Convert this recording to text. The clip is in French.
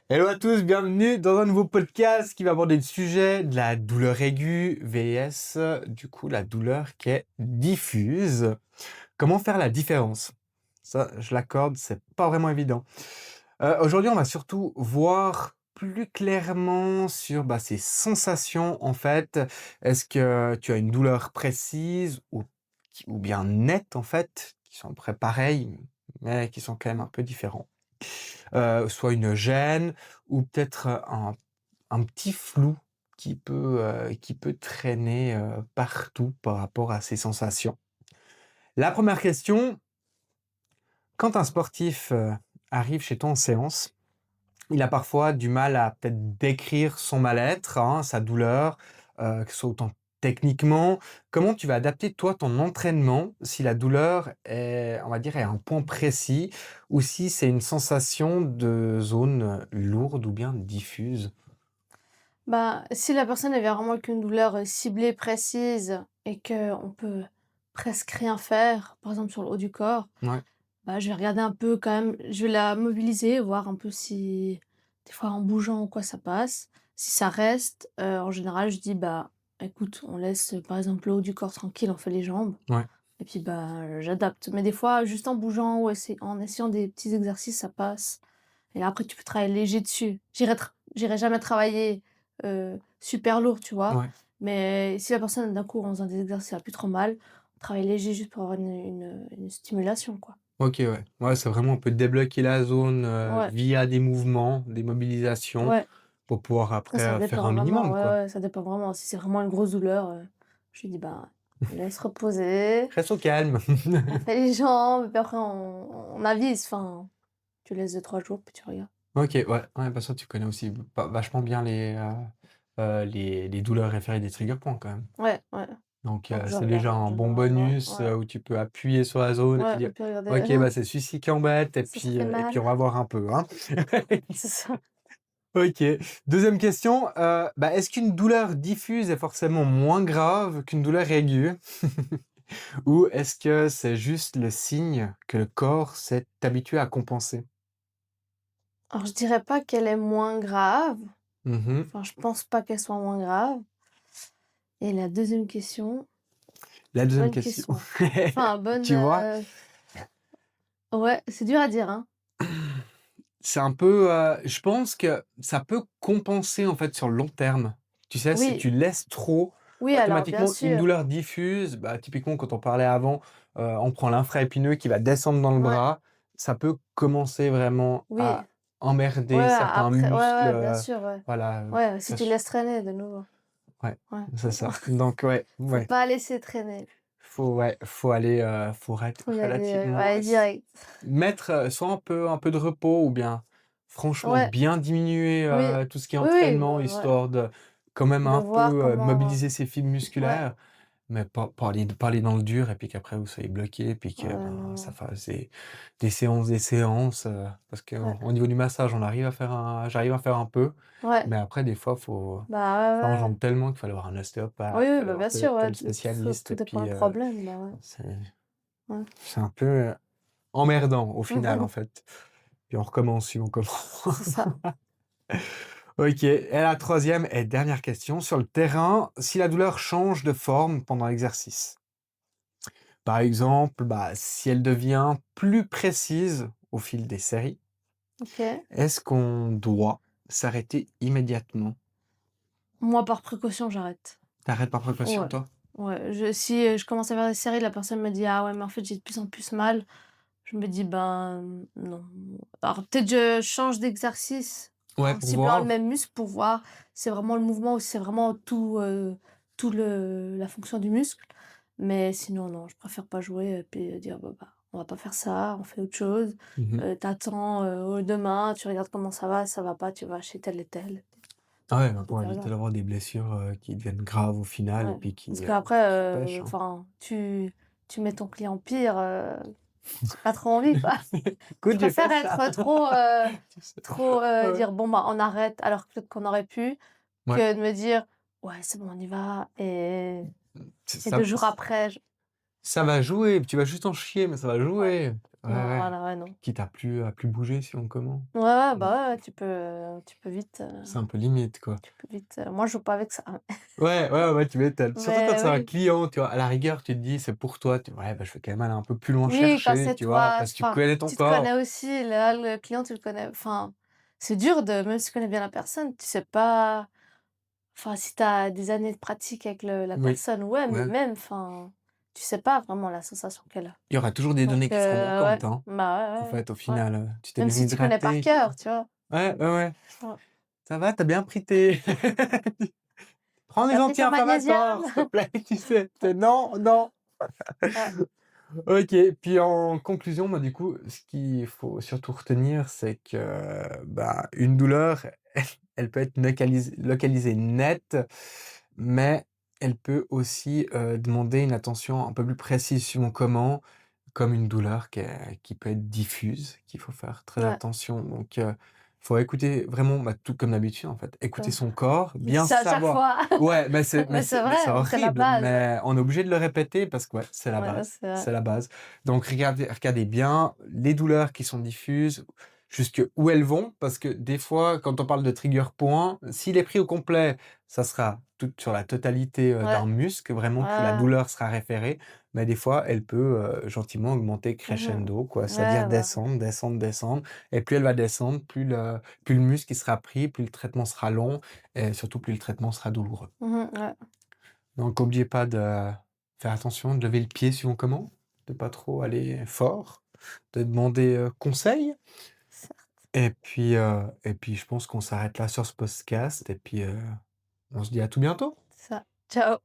Hello à tous, bienvenue dans un nouveau podcast qui va aborder le sujet de la douleur aiguë vs la douleur qui est diffuse. Comment faire la différence? Ça, je l'accorde, c'est pas vraiment évident. Aujourd'hui, on va surtout voir plus clairement sur ces sensations en fait. Est-ce que tu as une douleur précise ou bien nette en fait, qui sont à peu près pareilles, mais qui sont quand même un peu différents? Soit une gêne ou peut-être, un petit flou qui peut traîner, partout par rapport à ces sensations. La première question, quand un sportif, arrive chez toi en séance, il a parfois du mal à peut-être décrire son mal-être, hein, sa douleur, que ce soit autant techniquement. Comment tu vas adapter toi ton entraînement si la douleur est, on va dire, est un point précis ou si c'est une sensation de zone, lourde ou bien diffuse? Bah, si la personne elle vient vraiment avec une douleur, ciblée, précise et qu'on peut presque rien faire, par exemple sur le haut du corps, Ouais, bah, je vais regarder un peu quand même, je vais la mobiliser, voir un peu si des fois en bougeant ou quoi ça passe. Si ça reste, en général je dis: «Bah, écoute, on laisse, par exemple le haut du corps tranquille, on fait les jambes» ouais. et puis, bah, j'adapte. Mais des fois juste en bougeant ou en essayant des petits exercices, ça passe et après tu peux travailler léger dessus. J'irai jamais travailler, super lourd, tu vois? Ouais. Mais si la personne d'un coup en faisant des exercices, elle a plus trop mal, on travaille léger juste pour avoir une stimulation, quoi. OK, ouais. Ouais, c'est vraiment on peut débloquer la zone, Ouais, via des mouvements, des mobilisations ouais. pour pouvoir Après ça après, faire dépend un vraiment, minimum, ouais, quoi. ouais, ça dépend vraiment. Si c'est vraiment une grosse douleur, je lui dis: «Bah, laisse reposer, Reste au calme. on fait les jambes, puis après on avise». Enfin, tu laisses 2 3 jours, puis tu regardes. OK, ouais, ouais, bah, ça tu connais aussi vachement bien les douleurs référées des trigger points quand même. Ouais, ouais. Donc Donc c'est déjà un je bon regarde, ouais, bonus, ouais. où tu peux appuyer sur la zone et puis Ouais, dire: on peut regarder: «OK, bah, c'est celui-ci qui embête» ça fait et puis mal». on va voir un peu, hein. C'est ça. OK. Deuxième question, est-ce qu'une douleur diffuse est forcément moins grave qu'une douleur aiguë? Ou est-ce que c'est juste le signe que le corps s'est habitué à compenser? Alors je dirais pas qu'elle est moins grave, Mmh. enfin je pense pas qu'elle soit moins grave et la deuxième question, La deuxième bonne question. question. Enfin bonne, Tu vois? ouais, c'est dur à dire, hein. C'est un peu, je pense que ça peut compenser, en fait, sur le long terme. Tu sais, si Oui, tu laisses trop, oui alors bien automatiquement, une sûr, douleur diffuse, typiquement, quand on parlait avant, on prend l'infra-épineux qui va descendre dans le ouais, bras, ça peut commencer vraiment oui, à emmerder ouais, certains après ouais, muscles, ouais, bien sûr, ouais. voilà, Ouais, si ça tu ch laisses traîner de nouveau. ouais, Ouais, c'est ça. Donc ouais, faut ouais, pas laisser traîner, faut aller, faut être faut y aller, relativement, ouais, direct. mettre, soit un peu de repos ou bien, franchement, Ouais, bien diminuer, oui, tout ce qui est oui, oui, entraînement, bah, ouais, histoire de quand même de un voir peu, comment, mobiliser ses fibres ouais, musculaires, mais pas aller dans le dur et puis qu'après vous soyez bloqué et puis que, ouais, non, ça non, fasse des séances, parce ouais, qu'au niveau du massage, j'arrive à faire un peu, ouais, mais après des fois, bah, ça ouais, ouais. enjambe tellement qu'il faut aller voir un Oui, ostéopathe, il oui, faut aller bah, voir bien tel sûr, ouais, tel spécialiste tout et dépend puis, le problème, bah, ouais, c'est ouais. c'est un peu, emmerdant au final, en fait. Puis on recommence, si on C'est commence. ça. OK, et la troisième et dernière question, sur le terrain, si la douleur change de forme pendant l'exercice, par exemple, si elle devient plus précise au fil des séries, OK. est-ce qu'on doit s'arrêter immédiatement? Moi, par précaution, j'arrête. T'arrêtes par précaution, Ouais, toi? ouais, si, je commence à faire des séries, la personne me dit: «Ah ouais, mais en fait, j'ai de plus en plus mal». Je me dis: «Ben, non». Alors peut-être je change d'exercice Ouais, en pour ciblant le voir. même muscle pour voir si c'est vraiment le mouvement ou si c'est vraiment tout le la fonction du muscle. Mais sinon, non, je préfère pas jouer et puis dire: «Bah, on va pas faire ça, on fait autre chose. Mmh. Tu demain, tu regardes comment ça va pas, tu vas chez tel et tel». Ah ouais, Et pour puis éviter voilà. d'avoir des blessures, qui deviennent graves au final et Ouais. puis Parce qui, qu'après, qui empêchent, hein. enfin, tu mets ton client pire, j'ai pas trop envie, quoi. Je Écoute, j'ai préfère fait ça. être Tu sais? trop, Ouais. dire: «Bon, bah, on arrête», alors que peut-être qu'on aurait pu, Ouais, que de me dire: «Ouais, c'est bon, on y va» c'est et ça 2 jours après, ça va jouer, tu vas juste en chier, mais ça va Ouais. jouer. Ouais, Non, ouais. voilà, ouais, non. Quitte à plus bouger si on commande. Ouais, ouais, Mmh. bah, ouais, tu peux vite, C'est un peu limite, quoi. moi je joue pas avec ça. Ouais, ouais, ouais, tu m'étonnes. Surtout quand Mais c'est un oui. client, tu vois? À la rigueur, tu te dis: «C'est pour toi», tu ouais, bah, je vais quand même aller un peu plus loin Oui, quand chercher, c'est tu vois? toi, Parce que tu enfin, connais ton tu te connais corps. aussi, là, le client, tu le connais, enfin, c'est dur de même si tu connais bien la personne, tu sais pas, enfin, si tu as des années de pratique avec la Oui, personne, ouais, mais ouais. même, enfin, tu sais pas vraiment la sensation qu'elle a. Il y aura toujours des Donc données qui seront ouais, manquantes, hein. bah, En ouais, ouais, fait, au ouais. final, tu t'es Même bien si tu connais par hydraté, tu vois? cœur, tu vois? Ouais, ouais, ouais. Ouais. «Ça va, tu as bien pris tes prends «Tu des as pris ton magnésium?» anti-inflammatoires, s'il te plaît», tu sais? C'est non, non. Ouais, OK, puis en conclusion, bah, du coup, ce qu'il faut surtout retenir, c'est que, bah, une douleur, elle peut être localisée net, mais elle peut aussi, demander une attention un peu plus précise suivant comment, comme une douleur qui peut être diffuse, qu'il faut faire très ouais, attention. Donc, faut écouter vraiment, bah, tout comme d'habitude, en fait, écouter heu, son corps, on dit bien ça à chaque savoir fois, ouais, mais c'est mais c'est c'est vrai, c'est la horrible, base. mais on est obligé de le répéter parce que, ouais, Ouais, c'est vrai. c'est la base. Donc regardez bien les douleurs qui sont diffuses, jusque où elles vont, parce que des fois, quand on parle de trigger point, s'il est pris au complet, ça sera tout sur la totalité, Ouais, d'un muscle, vraiment que la ouais, douleur sera référée, mais des fois, elle peut, gentiment augmenter mmh crescendo, quoi. C'est-à-dire ouais, bah, descendre, descendre, descendre et plus elle va descendre, plus le muscle il sera pris, plus le traitement sera long et surtout plus le traitement sera douloureux. ouais. Donc oubliez pas de faire attention, de lever le pied suivant comment, de pas trop aller fort, de demander, conseil et puis je pense qu'on s'arrête là sur ce podcast et puis, on se dit à tout bientôt. Ça. Ciao.